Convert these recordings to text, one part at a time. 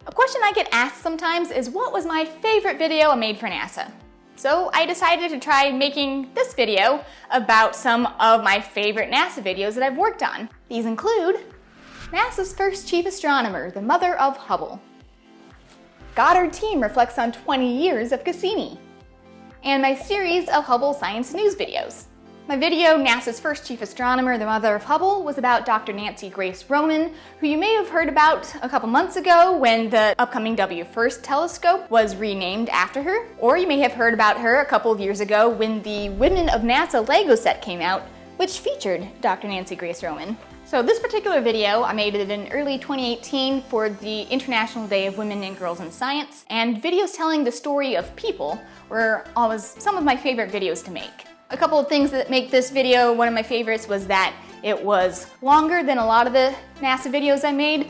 A question I get asked sometimes is what was my favorite video I made for NASA? So I decided to try making this video about some of my favorite NASA videos that I've worked on. These include NASA's first chief astronomer, the mother of Hubble. Goddard Team Reflects on 20 Years of Cassini. And my series of Hubble Science News videos. My video, NASA's first chief astronomer, the mother of Hubble, was about Dr. Nancy Grace Roman, who you may have heard about a couple months ago when the upcoming WFIRST telescope was renamed after her. Or you may have heard about her a couple of years ago when the Women of NASA Lego set came out, which featured Dr. Nancy Grace Roman. So this particular video, I made it in early 2018 for the International Day of Women and Girls in Science, and videos telling the story of people were always some of my favorite videos to make. A couple of things that make this video one of my favorites was that it was longer than a lot of the NASA videos I made.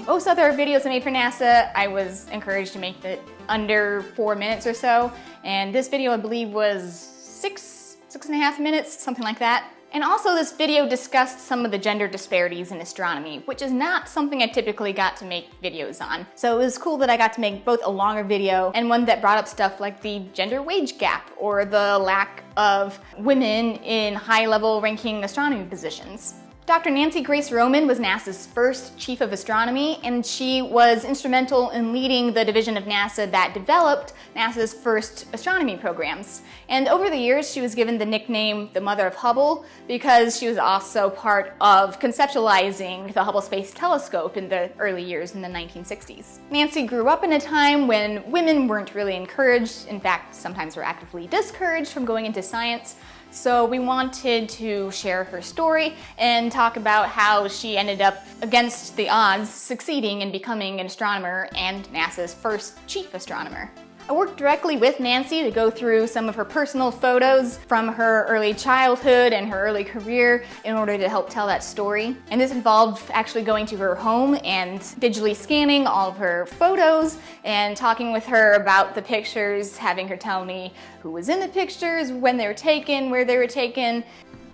Most other videos I made for NASA, I was encouraged to make it under 4 minutes or so, and this video I believe was six and a half minutes, something like that. And also this video discussed some of the gender disparities in astronomy, which is not something I typically got to make videos on. So it was cool that I got to make both a longer video and one that brought up stuff like the gender wage gap or the lack of women in high-level ranking astronomy positions. Dr. Nancy Grace Roman was NASA's first chief of astronomy, and she was instrumental in leading the division of NASA that developed NASA's first astronomy programs. And over the years, she was given the nickname the Mother of Hubble because she was also part of conceptualizing the Hubble Space Telescope in the early years in the 1960s. Nancy grew up in a time when women weren't really encouraged, in fact, sometimes were actively discouraged from going into science. So we wanted to share her story and talk about how she ended up, against the odds, succeeding in becoming an astronomer and NASA's first chief astronomer. I worked directly with Nancy to go through some of her personal photos from her early childhood and her early career in order to help tell that story. And this involved actually going to her home and digitally scanning all of her photos and talking with her about the pictures, having her tell me who was in the pictures, when they were taken, where they were taken.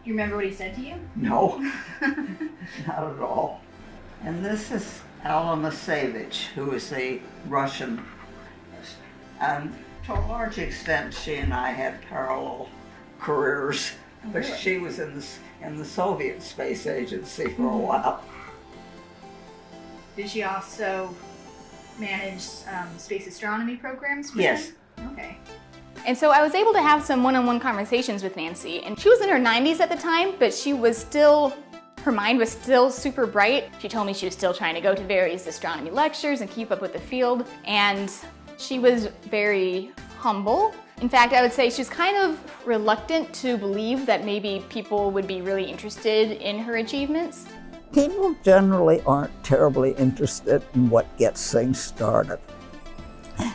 You remember what he said to you? No, not at all. And this is Alla Masevich, who is a Russian. And to a large extent, she and I had parallel careers. But she was in the Soviet Space Agency for a while. Did she also manage space astronomy programs for Yes. them? Okay. And so I was able to have some one-on-one conversations with Nancy, and she was in her 90s at the time, but she was still, her mind was still super bright. She told me she was still trying to go to various astronomy lectures and keep up with the field, and she was very humble. In fact, I would say she's kind of reluctant to believe that maybe people would be really interested in her achievements. People generally aren't terribly interested in what gets things started.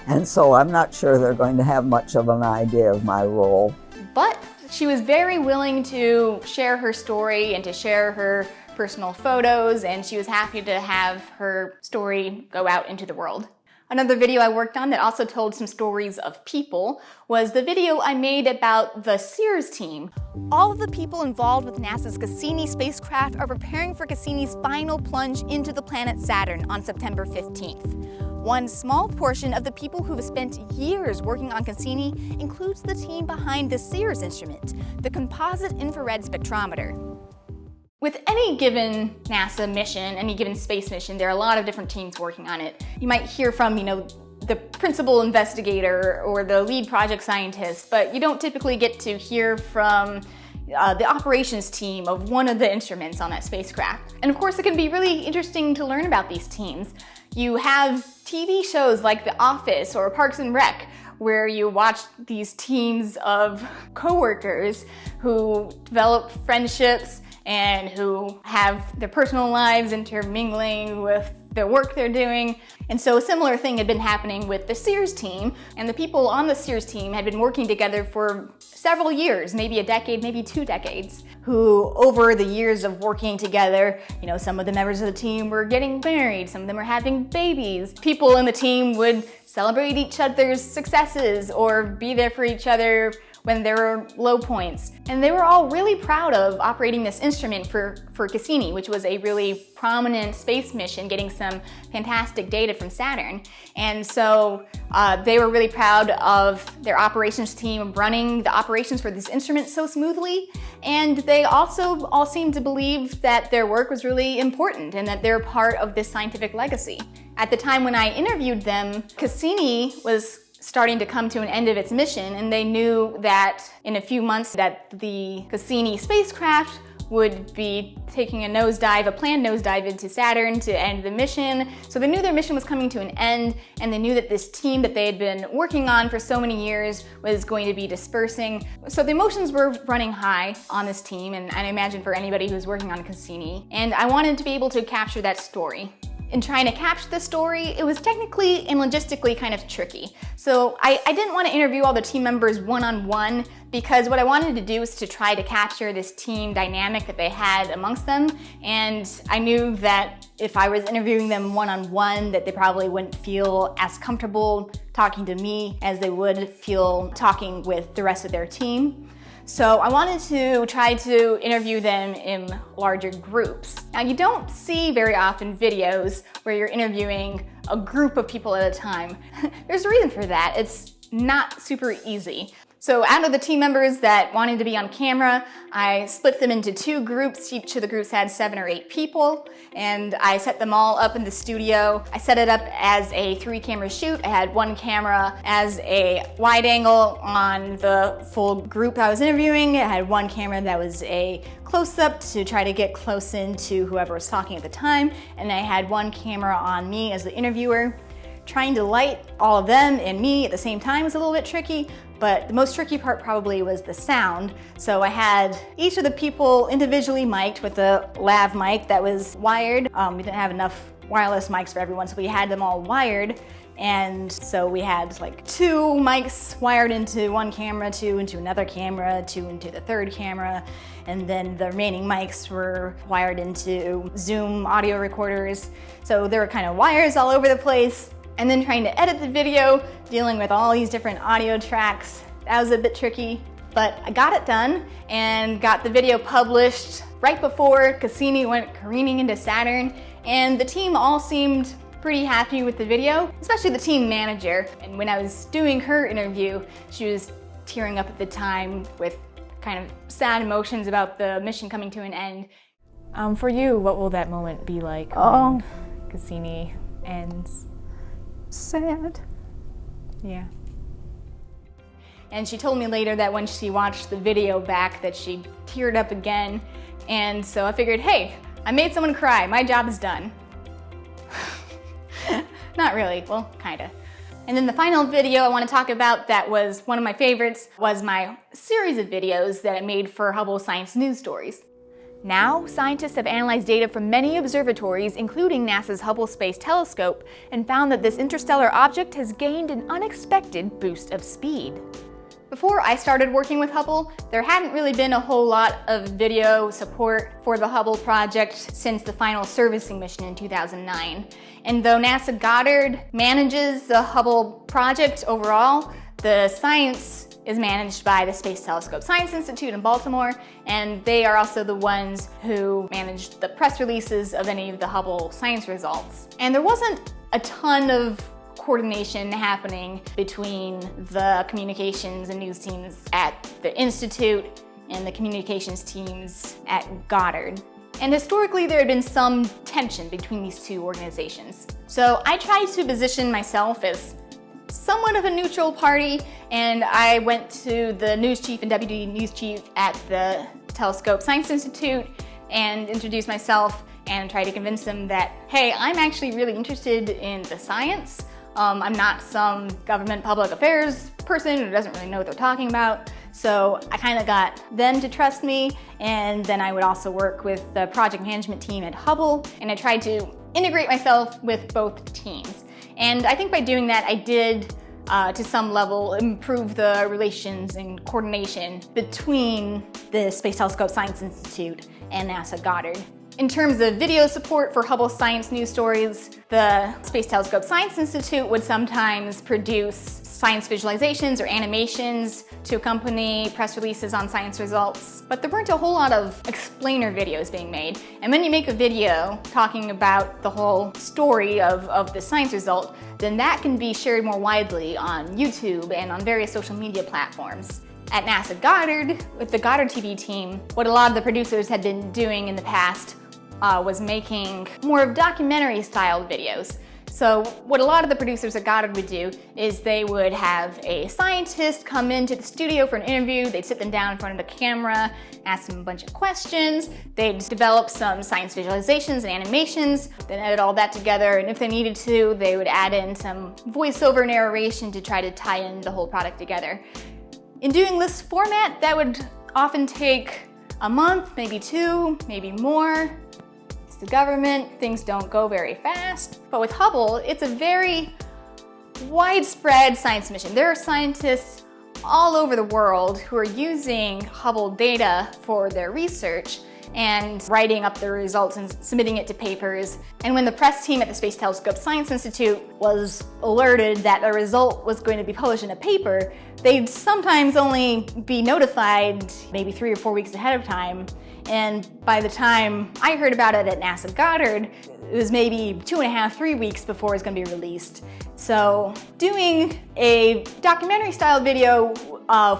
And so I'm not sure they're going to have much of an idea of my role. But she was very willing to share her story and to share her personal photos, and she was happy to have her story go out into the world. Another video I worked on that also told some stories of people was the video I made about the Years team. All of the people involved with NASA's Cassini spacecraft are preparing for Cassini's final plunge into the planet Saturn on September 15th. One small portion of the people who have spent years working on Cassini includes the team behind the Years instrument, the Composite Infrared Spectrometer. With any given NASA mission, any given space mission, there are a lot of different teams working on it. You might hear from, the principal investigator or the lead project scientist, but you don't typically get to hear from the operations team of one of the instruments on that spacecraft. And of course, it can be really interesting to learn about these teams. You have TV shows like The Office or Parks and Rec, where you watch these teams of coworkers who develop friendships and who have their personal lives intermingling with the work they're doing. And so a similar thing had been happening with the Years team, and the people on the Years team had been working together for several years, maybe a decade, maybe 2 decades, who over the years of working together, some of the members of the team were getting married, some of them were having babies. People in the team would celebrate each other's successes or be there for each other when there were low points. And they were all really proud of operating this instrument for Cassini, which was a really prominent space mission getting some fantastic data from Saturn. And so they were really proud of their operations team running the operations for this instrument so smoothly. And they also all seemed to believe that their work was really important and that they're part of this scientific legacy. At the time when I interviewed them, Cassini was starting to come to an end of its mission, and they knew that in a few months that the Cassini spacecraft would be taking a planned nosedive into Saturn to end the mission. So they knew their mission was coming to an end, and they knew that this team that they had been working on for so many years was going to be dispersing. So the emotions were running high on this team, and I imagine for anybody who's working on Cassini. And I wanted to be able to capture that story. In trying to capture the story, it was technically and logistically kind of tricky. So I didn't want to interview all the team members one-on-one, because what I wanted to do was to try to capture this team dynamic that they had amongst them. And I knew that if I was interviewing them one-on-one, that they probably wouldn't feel as comfortable talking to me as they would feel talking with the rest of their team. So I wanted to try to interview them in larger groups. Now, you don't see very often videos where you're interviewing a group of people at a time. There's a reason for that. It's not super easy. So out of the team members that wanted to be on camera, I split them into 2 groups. Each of the groups had 7 or 8 people, and I set them all up in the studio. I set it up as a 3-camera shoot. I had 1 camera as a wide angle on the full group I was interviewing. I had 1 camera that was a close-up to try to get close into whoever was talking at the time, and I had 1 camera on me as the interviewer. Trying to light all of them and me at the same time was a little bit tricky, but the most tricky part probably was the sound. So I had each of the people individually mic'd with a lav mic that was wired. We didn't have enough wireless mics for everyone, so we had them all wired. And so we had like 2 mics wired into 1 camera, 2 into another camera, 2 into the 3rd camera, and then the remaining mics were wired into Zoom audio recorders. So there were kind of wires all over the place. And then trying to edit the video, dealing with all these different audio tracks, that was a bit tricky. But I got it done and got the video published right before Cassini went careening into Saturn, and the team all seemed pretty happy with the video, especially the team manager. And when I was doing her interview, she was tearing up at the time with kind of sad emotions about the mission coming to an end. For you, what will that moment be like when Cassini ends? Sad. Yeah. And she told me later that when she watched the video back that she teared up again. And so I figured, hey, I made someone cry. My job is done. Not really, well, kinda. And then the final video I want to talk about that was one of my favorites was my series of videos that I made for Hubble Science News Stories. Now, scientists have analyzed data from many observatories, including NASA's Hubble Space Telescope, and found that this interstellar object has gained an unexpected boost of speed. Before I started working with Hubble, there hadn't really been a whole lot of video support for the Hubble project since the final servicing mission in 2009. And though NASA Goddard manages the Hubble project overall, the science is managed by the Space Telescope Science Institute in Baltimore, and they are also the ones who managed the press releases of any of the Hubble science results. And there wasn't a ton of coordination happening between the communications and news teams at the Institute and the communications teams at Goddard. And historically, there had been some tension between these 2 organizations. So I tried to position myself as somewhat of a neutral party, and I went to the news chief and deputy news chief at the Telescope Science Institute and introduced myself and tried to convince them that, hey, I'm actually really interested in the science. I'm not some government public affairs person who doesn't really know what they're talking about. So I kind of got them to trust me, and then I would also work with the project management team at Hubble, and I tried to integrate myself with both teams. And I think by doing that, I did, to some level, improve the relations and coordination between the Space Telescope Science Institute and NASA Goddard. In terms of video support for Hubble Science News Stories, the Space Telescope Science Institute would sometimes produce science visualizations or animations to accompany press releases on science results, but there weren't a whole lot of explainer videos being made. And when you make a video talking about the whole story of the science result, then that can be shared more widely on YouTube and on various social media platforms. At NASA Goddard, with the Goddard TV team, what a lot of the producers had been doing in the past was making more of documentary-styled videos. So what a lot of the producers at Goddard would do is they would have a scientist come into the studio for an interview, they'd sit them down in front of the camera, ask them a bunch of questions, they'd develop some science visualizations and animations, then edit all that together, and if they needed to, they would add in some voiceover narration to try to tie in the whole product together. In doing this format, that would often take a month, maybe 2, maybe more. The government, things don't go very fast. But with Hubble, it's a very widespread science mission. There are scientists all over the world who are using Hubble data for their research and writing up the results and submitting it to papers. And when the press team at the Space Telescope Science Institute was alerted that the result was going to be published in a paper, they'd sometimes only be notified maybe 3 or 4 weeks ahead of time. And by the time I heard about it at NASA Goddard, it was maybe 2.5, 3 weeks before it's going to be released. So doing a documentary-style video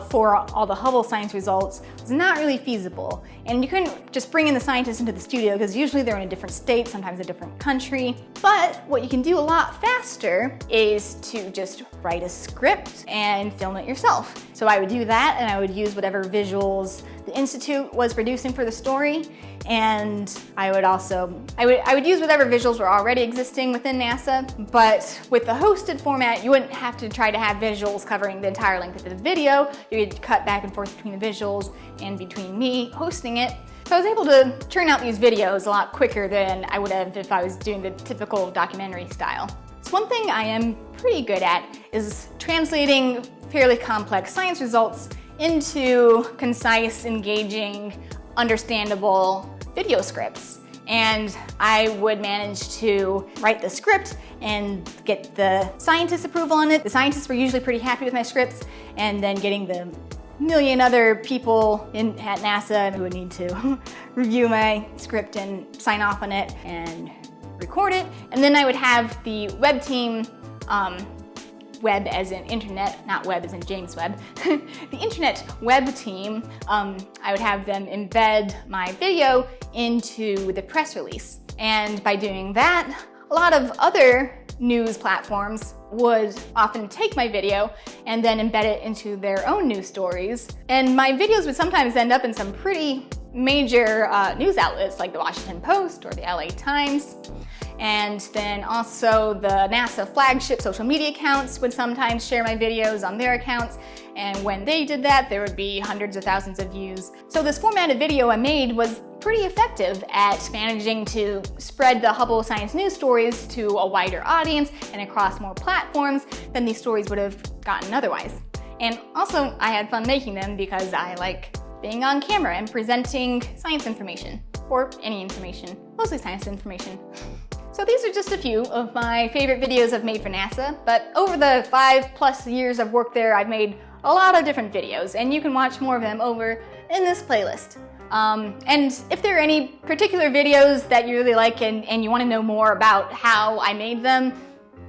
for all the Hubble science results was not really feasible. And you couldn't just bring in the scientists into the studio because usually they're in a different state, sometimes a different country. But what you can do a lot faster is to just write a script and film it yourself. So I would do that, and I would use whatever visuals the Institute was producing for the story, and I would use whatever visuals were already existing within NASA, but with the hosted format, you wouldn't have to try to have visuals covering the entire length of the video. You could cut back and forth between the visuals and between me hosting it. So I was able to churn out these videos a lot quicker than I would have if I was doing the typical documentary style. So one thing I am pretty good at is translating fairly complex science results into concise, engaging, understandable video scripts. And I would manage to write the script and get the scientists' approval on it. The scientists were usually pretty happy with my scripts, and then getting the million other people at NASA who would need to review my script and sign off on it and record it. And then I would have the web team, web as in internet, not web as in James Webb, the internet web team, I would have them embed my video into the press release. And by doing that, a lot of other news platforms would often take my video and then embed it into their own news stories. And my videos would sometimes end up in some pretty major news outlets like the Washington Post or the LA Times. And then also the NASA flagship social media accounts would sometimes share my videos on their accounts. And when they did that, there would be hundreds of thousands of views. So this formatted video I made was pretty effective at managing to spread the Hubble science news stories to a wider audience and across more platforms than these stories would have gotten otherwise. And also, I had fun making them because I like being on camera and presenting science information, or any information, mostly science information. So these are just a few of my favorite videos I've made for NASA, but over the 5+ years I've worked there, I've made a lot of different videos, and you can watch more of them over in this playlist. And if there are any particular videos that you really like and you want to know more about how I made them,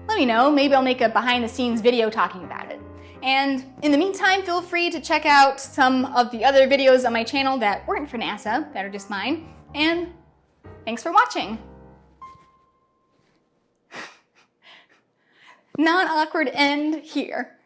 let me know. Maybe I'll make a behind-the-scenes video talking about it. And in the meantime, feel free to check out some of the other videos on my channel that weren't for NASA, that are just mine. And thanks for watching. Non-awkward end here.